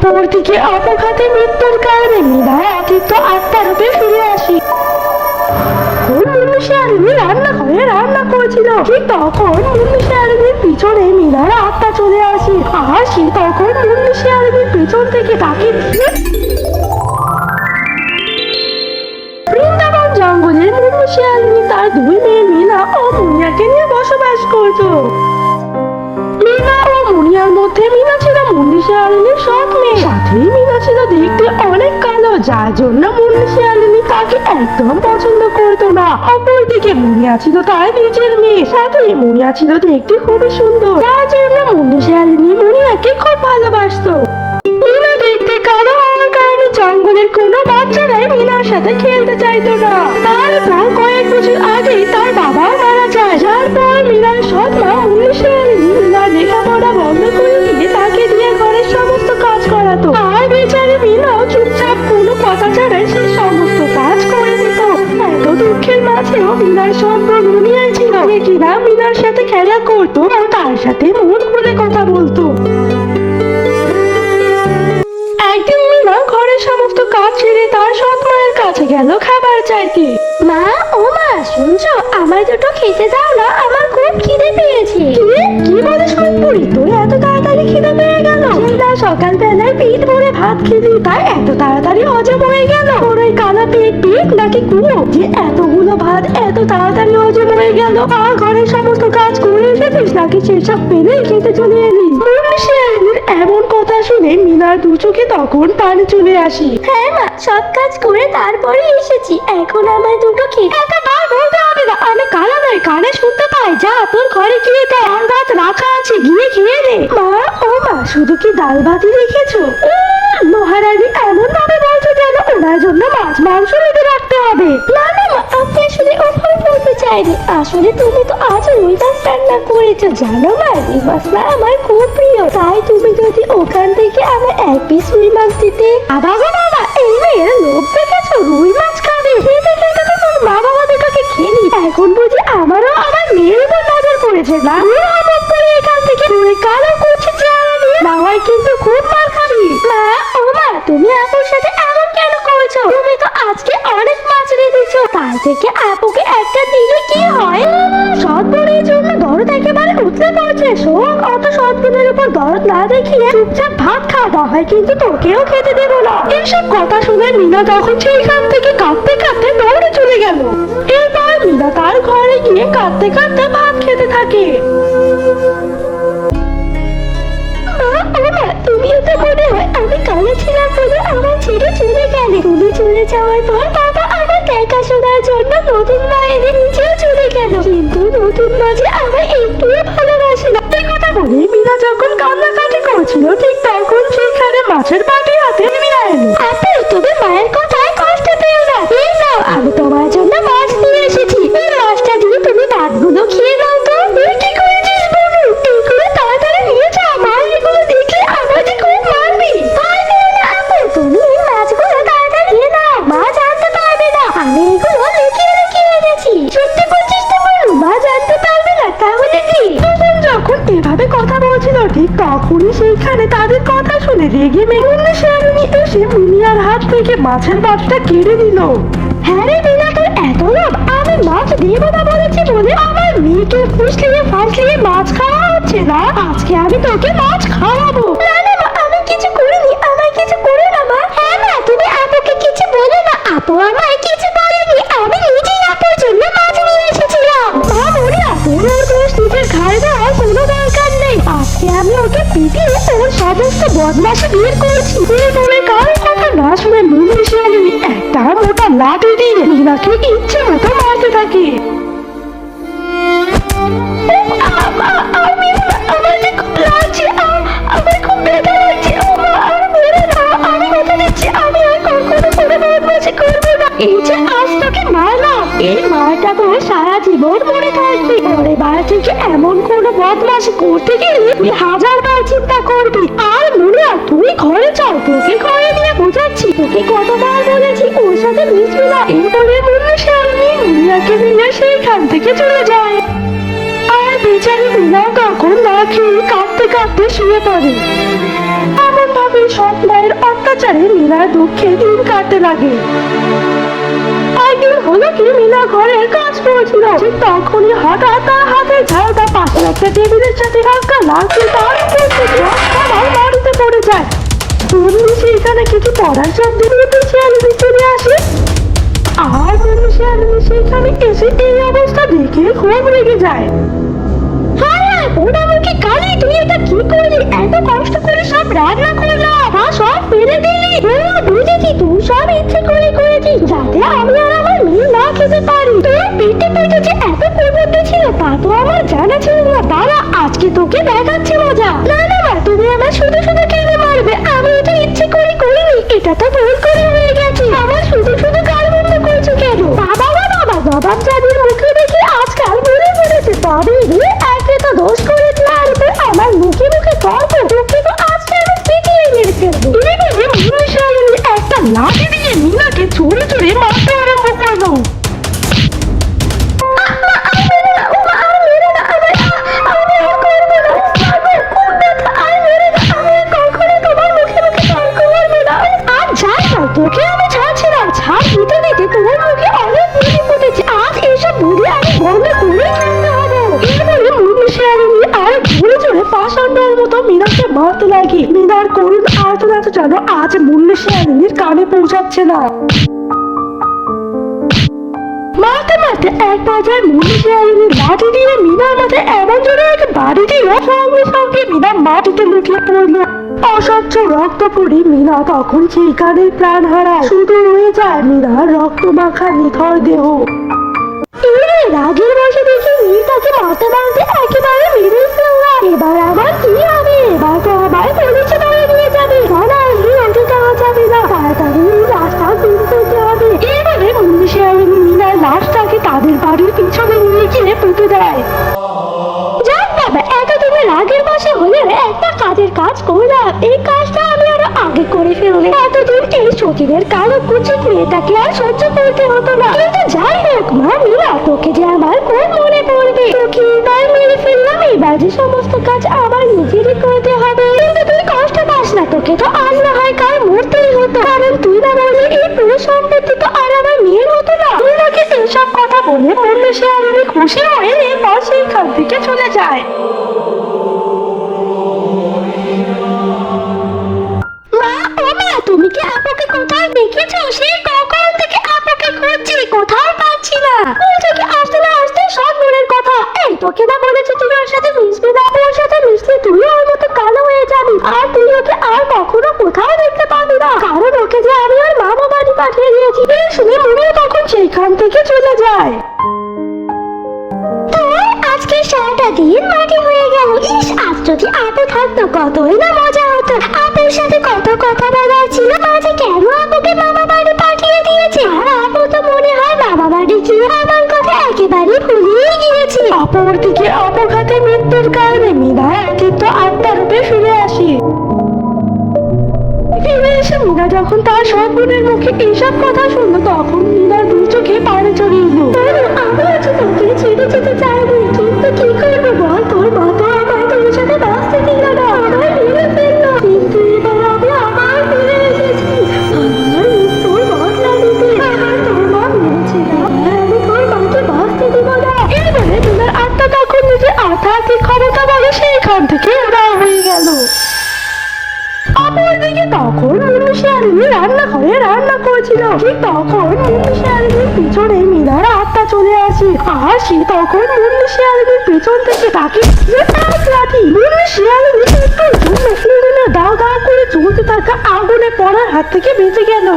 পরদিকে অপঘাতে মৃত্যুর কারণে মীরা অতীত আত্মারূপে ফিরে আসে। মুন্নি রান্নাঘরে রান্না করেছিল, ঠিক তখন মুন্নি শেয়ালিনীর পিছনে মীরার আত্মা চলে আসে। আর সে তখন মুন্নি শেয়ালিনীর পেছন থেকে তাকে বৃন্দাবন জঙ্গলে মুন্নি শেয়ালিনী তার দুই মেয়ে মিনা ও মুনিয়াকে নিয়ে বসবাস করত। মিনা ও মুনিয়ার মধ্যে মিনা ছিল মুন্নি শেয়ালিনীর সৎ মেয়ে। সাথেই মিনা ছিল দেখতে অনেক কালো, যার জন্য মুন্নি শেয়ালিনী তাকে একদম পছন্দ করতো না। অপরদিকে মুনিয়া ছিল তার নিজের মেয়ে, সাথে মুনিয়া ছিল দেখতে খুবই সুন্দর, যার জন্য মুন্নি শেয়ালিনী মুনিয়াকে খুব ভালোবাসতো। মিনা দেখতে কালো হওয়ার কারণে জঙ্গলের কোনো বাচ্চারাই মিনার সাথে খেলতে চাইতো না। তারপর কয়েক বছর আগেই তার বাবা মারা যায়, যার পর মিনার সৎ মা মুন্নি শেয়ালিনী মিনার লেখাপড়া বন্ধ করে দিয়ে তাকে দিয়ে ঘরের সমস্ত কাজ করাতো। আর বেচারি মিনাও চুপচাপ কোনো কথা ছাড়াই সে সমস্ত কাজ করে দিত। এত দুঃখের মাঝেও মিনার সব মুনিয়াই ছিল, যে কিনা মিনার সাথে খেলা করতো আর তার সাথে মন খুলে কথা বলতো। একদিন মিনা ঘরের সমস্ত কাজ ছেড়ে তার সৎ মায়ের কাছে গেল খাবার চাইতে। মা, ও মা, শুনছো? আমার দুটো খেতে দাও না, আমার খুব খিদে পেয়েছে। কি বলিস কুটপুরি, তোর এত তাড়াতাড়ি খিদে পেয়ে গেল? না, সকালবেলায় পেট ভরে ভাত খেলি, তাই এত তাড়াতাড়ি হজম হয়ে গেল। তোর ওই কালা পেট নাকি কুলো যে এতগুলো ভাত এত তাড়াতাড়ি হজম হয়ে গেল? আর ঘরের সমস্ত কাজ করে এসেছিস নাকি সেসব পেলে খেতে চলে এলি? এমন কথা শুনে মিনার দু চোখে তখন পানি চলে আসে। হ্যাঁ মা, সব কাজ করে তারপরে এসেছি, এখন আমার দুটো খেতে বলতে হবে না, আমি কালা নয়, কানে শুনতে পাই। যা, তোর ঘরে গিয়ে ডাল ভাত রাখা আছে, গিয়ে খেয়ে নে। মা, ও মা, শুধু কি ডাল ভাতই রেখেছো? মহারানী এমন ভাবে বলছো যেন ওনার জন্য মাছ মাংস রেখে রাখতে হবে। না না মা, আপনি আসলে ওভাবে বলতে চাইনি, আসলে তুমি তো আজ রুই মাছ রান্না করেছো। জানো মা, রুই মাছটা আমার খুব প্রিয়, তাই তুমি যদি ওখান থেকে আমার এক পিস রুই মাছ দিতে। বাবা, এই মেয়ের লোভ দেখেছো, রুই মাছ খাবে। খেতে খেতে তো তোর মা বাবা দুটোকে খেলি, এখন বুঝি আমারও আমার মেয়ের উপর নজর পড়েছে। না, এখান থেকে কালো করছে চেহারা নিয়ে, না হয় কিন্তু খুব মার খাবি। মা, ও মা, তুমি আপুর সাথে এমন কেন করছো? তুমি তো আজকে অনেক মাছ রেখেছো, তার থেকে আপুকে একটা দিলে কি হয়? সৎ বোনের জন্য দরদ একেবারে উতলে পড়ছে। শোন, অত সৎ বোনের উপর দরদ না দেখিয়ে চুপচাপ ভাত খা, না হয় কিন্তু তোকেও খেতে দেবো না। এইসব কথা শুনে মিনা তখন সেইখান থেকে কাঁদতে কাঁদতে দৌড়ে চলে গেল। এরপর মিনা তার ঘরে গিয়ে কাঁদতে কাঁদতে ভাত খেতে থাকে। তুমিও তো মনে হয় আমি কালো ছিলাম বলে আমার ছেড়ে চলে গেলে। তুমি চলে যাওয়ার পর বাবা আমার দেখাশোনার জন্য নতুন মা এনে নিজেও চলে গেল, কিন্তু নতুন মা যে আমার একটুও ভালোবাসে না। এই কথা বলে মিনা যখন কান্নাকাটি করছিল, ঠিক তখন সেখানে মাছের বাটি হাতে মিনা এলো। আপু, তুমি মায়ের কথায় কষ্ট পেও না, এই নাও, আমি তোমার জন্য মাছ নিয়ে এসেছি। এই মাছটা দিয়ে তুমি ভাতগুলো খেয়ে নাও তো। তুই কি করেছিস বলু? এইগুলো তাড়াতাড়ি নিয়ে যাও, মা এগুলো দেখলে আমাকে খুব মারবি। ভয় পেও না আপু, তুমি এই মাছগুলো তাড়াতাড়ি নিয়ে নাও, মা জানতে পারবে না আমি এগুলো লুকিয়ে লুকিয়ে এনেছি। সত্যি বলছিস তো বলু, মা জানতে পারবে না তাহলে কি? যখন এভাবে কথা বলছিল, ঠিক তখনই সেইখানে তাদের কথা শুনে রেগে মুন্নি শেয়ালিনী এসে মুনিয়ার হাত থেকে মাছের বাটিটা কেড়ে দিল। হ্যাঁ রে মিনা, তোর এত লোভ! আমি মাছ দেবো না বলেছি বলে আমার মেয়েকে ফুসলিয়ে ফাসলিয়ে মাছ খাওয়া হচ্ছে না। আজকে আমি তোকে মাছ খাওয়াবো। না না মা, আমি কিছু করিনি, আমায় কিছু করো না মা। হ্যাঁ মা, তুমি আপুকে কিছু বলো না, আপু আমায় কিছু বলেনি, আমি নিজেই আপুর জন্য মাছ নিয়ে এসেছিলাম। মা, মুনিয়া, তোর ওর দোষ নিজের ঘাড়ে দেওয়ার কোনো দরকার নেই। আজকে আমি ওকে পিটিয়ে ওর সমস্ত বদমাশি বের করছি। এরপরে কারো কথা না শুনে মুন্নি শেয়ালিনী একটা মোটা লাঠি দিয়ে মিনাকে ইচ্ছে মতো মারতে থাকে। আমাকে খুব লাগছে, আমার খুব ব্যথা লাগছে। আমি কথা দিচ্ছি, আমি আর কখনো কোনো বদমাশি করবো না। এই যে আজ তোকে মারলাম, এই মারটা তোর সারা জীবন মনে থাকবে। পরের বার থেকে এমন কোনো বদমাশি করতে গেলে তুই 1000 বার চিন্তা করবি। আর মুনিয়া, তুই ঘরে চল, তোকে ঘরে নিয়ে বোঝাচ্ছি। তোকে কতবার বলেছি ওর সাথে মিশবি না। এরপরে মুন্নি শেয়ালিনী মুনিয়াকে নিয়ে সেইখান থেকে চলে যায়। আর বেচারি মিনা তখন না খেয়ে কাঁদতে কাঁদতে শুয়ে পড়ে। এমন ভাবে এই সৎ মায়ের অত্যাচারে মীরার দুঃখে দিন কাটতে লাগে। একদিন হলো কি মীরা ঘরের কাজ করছিল, ঠিক তখনই হঠাৎ তার হাতে ঝাড়টা পাশে একটা টেবিলের সাথে ধাক্কা লাগছে, তার উপর থেকে খাবার মাটিতে পড়ে যায়। মুন্নি সেখানে কিছু পড়ার শব্দ দিয়ে শিয়ালিনী চলে আসে, আর মুন্নি শিয়ালিনী সেখানে এসে এই অবস্থা দেখে খুব রেগে যায়। ওনাকে কালি তুই এটা কি করলি? এত কষ্ট করে সব রান্না করলাম আর সব ফেলে দিলি। বুঝেছি তুই সব ইচ্ছে করে করেছিস যাতে আমি আর আমার মেয়ে না খেতে পারি। তোর পেটে পেটে যে এত প্রবন্ধ ছিল তা তো আমার জানা ছিল না। দাঁড়া, আজকে তোকে দেখাচ্ছি মজা। না না মা, তুমি আমার শুধু শুধু কেন মারবে? আমি এটা ইচ্ছে করে করিনি, এটা তো ভুল করে হয়ে গেছে। আমার শুধু শুধু গাল বন্ধ করছো কেন? বাবা বাবা বাবা যাদের মুখে দেখি আজকাল মনে পড়েছে, তবে একে তো দোষ করেছে আর আমার মুখে মুখে তর্ক, তোকে তো আজকে আমি পিটিয়ে মেরে ফেলবো। এইভাবে মুন্নি শিয়ালিনী একটা লাঠি দিয়ে মীরাকে চড়ে চড়ে মারতে আরম্ভ করলো। তোকে আমি ছাড়ছি না, ছাড় দিতে দিতে তোমার মুখে অনেক বুদ্ধি ফুটেছে। আজ এইসব বুদ্ধি আমি বন্ধ করে ফেলতে হবে। এরপরে মুন্নি শিয়ালিনী আর জোরে জোরে পাষাণ্ডের মতো মীরাকে মারতে লাগে। মীরার করুণ আর্তনাদ যেন আজ মুন্নি শিয়ালিনীর কানে পৌঁছাচ্ছে না। মারতে মারতে এক পর্যায়ে মুন্নি শিয়ালিনী লাঠি দিয়ে মীরার মাথায় এমন জোরে এক বাড়ি দিল, সঙ্গে সঙ্গে মীরা মাটিতে লুটিয়ে পড়লো। অস্বচ্ছ রক্ত পড়ে মীরা তখন সেখানে প্রাণ হারায়। শুধু রয়ে যায় মীরার রক্ত মাখা নিথর দেহ। রাগের বসে দেখি মেয়েটাকে মারতে মারতে একেবারে মেরে ফেললাম। এবার আবার কি হবে? এবার তো আবার পুলিশে ধরে নিয়ে যাবে। না, এই ওকে যাওয়া যাবে না, তাড়াতাড়ি লাশটা গুম করতে হবে। এবারে মুন্নি শিয়ালিনী মীরার লাশটাকে তাদের বাড়ির পিছনে নিয়ে গিয়ে পুঁতে দেয়। যাক বাবা, এতদিনে রাগের বসে হলে একটা কাজের কাজ করলাম। এই কাজটা আমি আরো আগে করে ফেললে এতদিন এই সতীনের কালো কুচিত মেয়েটাকে আর সহ্য করতে হতো না। কিন্তু যাই হোক মা, মীরা তোকে যে আমার খুব মনে পড়বে। তোকে এবার মেরে ফেললাম, এবার যে সমস্ত কাজ আবার নিজেরই করতে হবে। কিন্তু তুই কষ্ট পাস না, তোকে তো আজ না হয় কাল মরতেই হতো, কারণ তুই না বললে এই পুরো সম্পত্তি তো আর আমার মেয়ের হতো না। মীরাকে এইসব কথা বলে মুন্নি শিয়ালিনী খুশি হয়ে এরপর সেইখান থেকে চলে যায়। মা, ও মা, তুমি কি আপুকে কোথাও দেখেছো? সে কখন থেকে আপুকে খুঁজছি, কোথাও পাচ্ছি না। স্কুল থেকে আসতে না আসতে সব মনের কথা। এই তোকে না বলেছি তুমি ওর সাথে মিশবি না, ওর সাথে মিশলে তুই ওর মতো কালো হয়ে যাবি, আর তুই ওকে আর কখনো কোথাও দেখতে পাবি না, কারণ ওকে যে আমি ওর মামা বাড়ি পাঠিয়ে দিয়েছি। এই শুনে মনে তখন সেইখান থেকে চলে যায়। আজকে সারাটা দিন মাটি হয়ে গেল। ইস, আজ যদি আপু থাকতো কতই না মজা হতো। আপুর সাথে কত কথা বলার ছিল, মাঝে কেন আপুকে মামা বাড়ি পাঠিয়ে দিয়েছে। আর আপু তো মনে হয় মামা বাড়ি গিয়ে আমার কথা একেবারে ভুলিয়ে গিয়েছে। অপরদিকে অপঘাতে মৃত্যুর কারণে মীরা কিন্তু আত্মার রূপে ফিরে আসে। ফিরে এসে মীরা যখন তার সব বোনের মুখে এইসব কথা শুনলো, তখন মীরার দুই চোখে পানি চড়িয়ে এলো। আমি আজ তোকে ছেড়ে যেতে চাইনি, কিন্তু কি করবো বল? তোর মা তো আমায় তোর সাথে বাঁচতে দিল না, আমায় মেরে ফেললো। কিন্তু এবার আমি আবার ফিরে এসেছি আমার মৃত্যুর বদলা দিতে। আমার তোর মা মেরেছে না, আমি তোর মাকে বাঁচতে দিব না। এই বলে মীরার আত্মা তখন নিজের আধ্যাত্মিক ক্ষমতা বলে সেইখান থেকে উধাও হয়ে গেল। অপরদিকে তখন মুন্নি শিয়ালিনী রান্নাঘরে রান্না করছিল। ঠিক তখন মুন্নি শিয়ালিনীর পিছনে মীরার আত্মা চলে আসে, আর সে তখন মুন্নি শিয়ালিনীর পেছন থেকে তাকে এক লাঠি। মুন্নি শিয়ালিনী একটুর জন্য উনুনে দাও দাও করে জ্বলতে থাকা আগুনে পড়ার হাত থেকে বেঁচে গেল।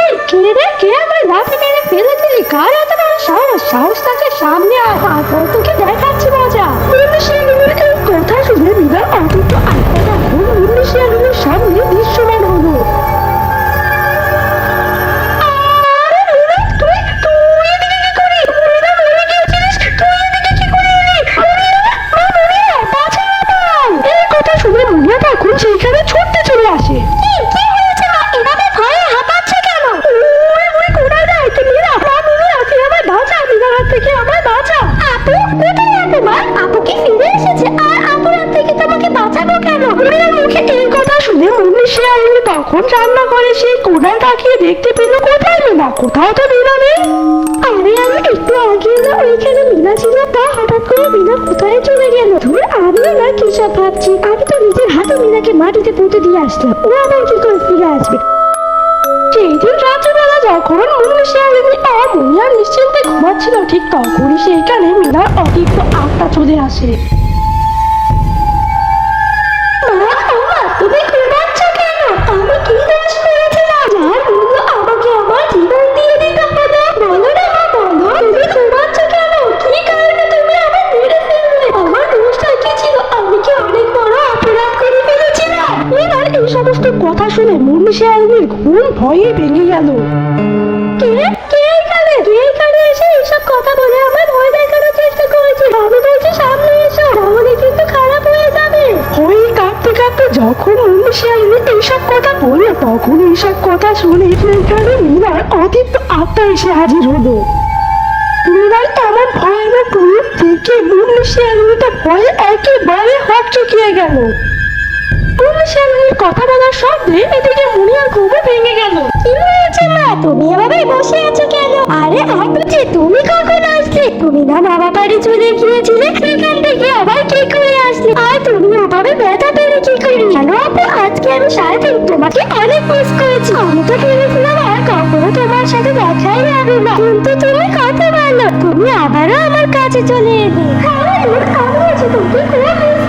এই কে রে, কে আমার লাঠি মেরে ফেলে দিলি? কার এত বড় সাহস? সাহস থাকে সামনে আয়, তারপর তোকে দেখাচ্ছি মজা। মুন্নি শিয়ালিনীর এই কথা শুনে মীরার অদ্ভুত আত্মাটা মুন্নি শিয়ালিনীর সামনে দৃশ্যমান হলো। সেইখানে ছুটতে চলে আসে। কি হয়েছে মা, এভাবে ভয়ে হাঁপাচ্ছ কেন? ওই কোথায় যায় তুমি? আমার বাঁচা, মীরার হাত থেকে আমার বাঁচা। আপু কোথায়? আপু মা, আপু কি ফিরে এসেছে? আর আপুর হাত থেকে তোমাকে বাঁচাবো কেন? মীরার মুখে এই কথা শাশুড়ি তখন রান্না করে সেই কোণায় তাকিয়ে দেখতে পেল কোথায় মিনা, কোথাও তো মিনা নেই। আমি একটু আগে না ওইখানে মিনা ছিল, তা হঠাৎ করে মিনা কোথায় চলে গেল? ধুর, আমিও না কি সব ভাবছি, আমি তো নিজের হাতে মিনাকে মাটিতে পুঁতে দিয়ে আসলাম, ও আবার কি করে ফিরে আসবে? সেই দিন রাত্রিবেলা যখন মুন্নি শিয়ালিনী আর মুন্নি আর নিশ্চিন্তে ঘুমাচ্ছিল, ঠিক তখনই সেইখানে মিনার অতিরিক্ত আত্মা চলে আসে। মা, মা, তুমি ঘুমাচ্ছ কেন? আমি কি দোষ করেছিলাম যার মূল্য আমাকে আমার জীবন দিয়ে দিতে হলো? বলো না মা, বলো, তুমি ঘুমাচ্ছ কেন? কি কারণে তুমি আমায় মেরে ফেললে? আমার দোষটা কি ছিল? আমি কি অনেক বড় অপরাধ করে ফেলেছিলাম? মিনার এই সমস্ত কথা শুনে মুন্নি শিয়ালিনীর ঘুম ভয়ে ভেঙে গেল। কে কে এখানে? কে এখানে এসে এইসব কথা বলে আমার ভয় দেখানোর চেষ্টা করেছে? আমি বলছি সামনে এসো, তাহলে কিন্তু খারাপ হয়ে যাবে। ভয়ে কাঁপতে কাঁপতে যখন মুন্নি শিয়ালিনী এইসব কথা বলল, তখন এইসব কথা শুনে সেখানে মিনার অতীত আত্মা এসে হাজির হলো। মিনার এমন ভয়ানক রূপ দেখে মুন্নি শিয়ালিনীটা ভয়ে একেবারে হকচকিয়ে গেল। মুন্নি শিয়ালিনীর কথা বলার শব্দে এদিকে মুনিয়ার ঘুমও ভেঙে গেল। কি হয়েছে মা, তুমি এভাবে বসে আছো কেন? আরে আপু যে, তুমি কখন আসলে? তুমি না বাবা বাড়ি চলে গিয়েছিলে, সেখান থেকে আবার কি করে আসলে? আর তুমি ওভাবে ব্যথা পেলে কি করে? জানো আপু, আজকে আমি সারাদিন তোমাকে অনেক মিস করেছি। আমি তো ভেবেছিলাম আর কখনো তোমার সাথে দেখাই হবে না, কিন্তু তুমি কথা বলো, তুমি আবারও আমার কাছে চলে এলে। হ্যাঁ, আমি আছি, তোমাকে খুব মিস